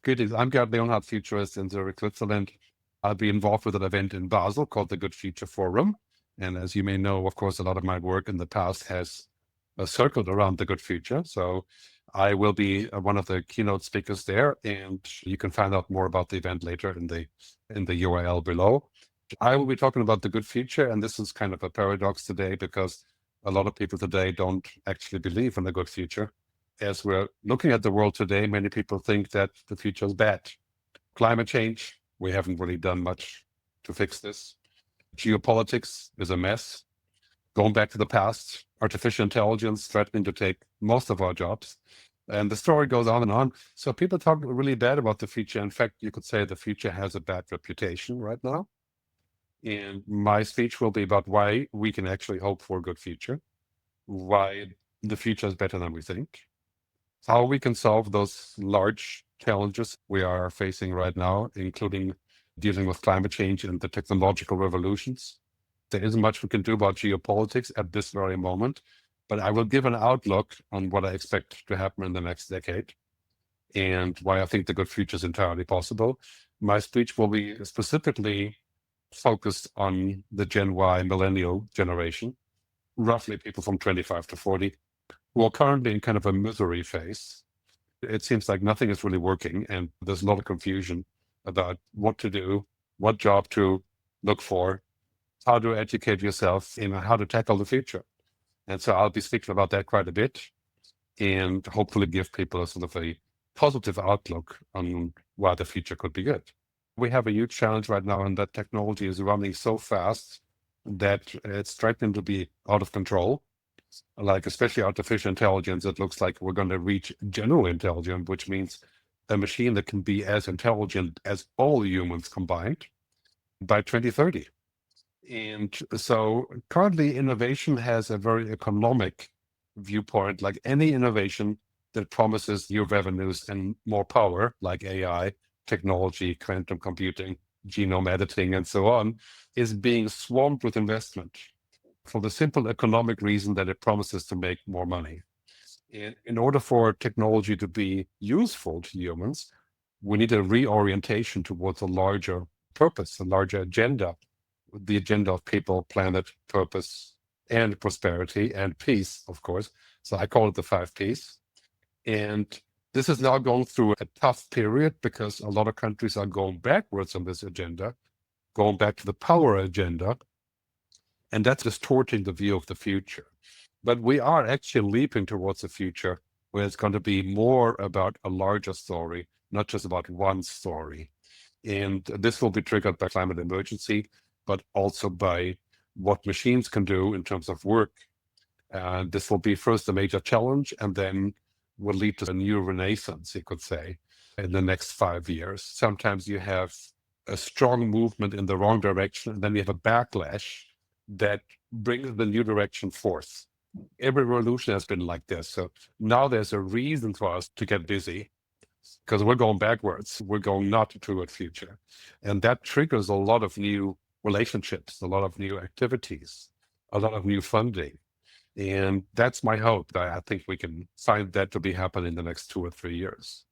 Greetings. I'm Gerd Leonhard, Futurist in Zurich, Switzerland. I'll be involved with an event in Basel called the Good Future Forum. And as you may know, of course, a lot of my work in the past has circled around the good future. So I will be one of the keynote speakers there, and you can find out more about the event later in the URL below. I will be talking about the good future, and this is kind of a paradox today because a lot of people today don't actually believe in the good future. As we're looking at the world today, many people think that the future is bad. Climate change, we haven't really done much to fix this. Geopolitics is a mess. Going back to the past, artificial intelligence threatening to take most of our jobs. And the story goes on and on. So people talk really bad about the future. In fact, you could say the future has a bad reputation right now. And my speech will be about why we can actually hope for a good future, why the future is better than we think, how we can solve those large challenges we are facing right now, including dealing with climate change and the technological revolutions. There isn't much we can do about geopolitics at this very moment, but I will give an outlook on what I expect to happen in the next decade and why I think the good future is entirely possible. My speech will be specifically focused on the Gen Y millennial generation, roughly people from 25 to 40, who are currently in kind of a misery phase. It seems like nothing is really working, and there's a lot of confusion about what to do, what job to look for, how to educate yourself, and how to tackle the future. And so I'll be speaking about that quite a bit and hopefully give people a sort of a positive outlook on why the future could be good. We have a huge challenge right now, and that technology is running so fast that it's threatening to be out of control. Like especially artificial intelligence, it looks like we're going to reach general intelligence, which means a machine that can be as intelligent as all humans combined by 2030. And so currently innovation has a very economic viewpoint, like any innovation that promises new revenues and more power, like AI, technology, quantum computing, genome editing, and so on, is being swarmed with investment for the simple economic reason that it promises to make more money. In order for technology to be useful to humans, we need a reorientation towards a larger purpose, a larger agenda, the agenda of people, planet, purpose, and prosperity, and peace, of course. So I call it the 5 Ps. And this is now going through a tough period because a lot of countries are going backwards on this agenda, going back to the power agenda, and that's distorting the view of the future. But we are actually leaping towards a future where it's going to be more about a larger story, not just about one story. And this will be triggered by climate emergency, but also by what machines can do in terms of work. And this will be first a major challenge, and then will lead to a new renaissance, you could say, in the next 5 years. Sometimes you have a strong movement in the wrong direction, and then you have a backlash that brings the new direction forth. Every revolution has been like this. So now there's a reason for us to get busy because we're going backwards. We're going not to a future. And that triggers a lot of new relationships, a lot of new activities, a lot of new funding. And that's my hope. I think we can find that to be happening in the next 2 or 3 years.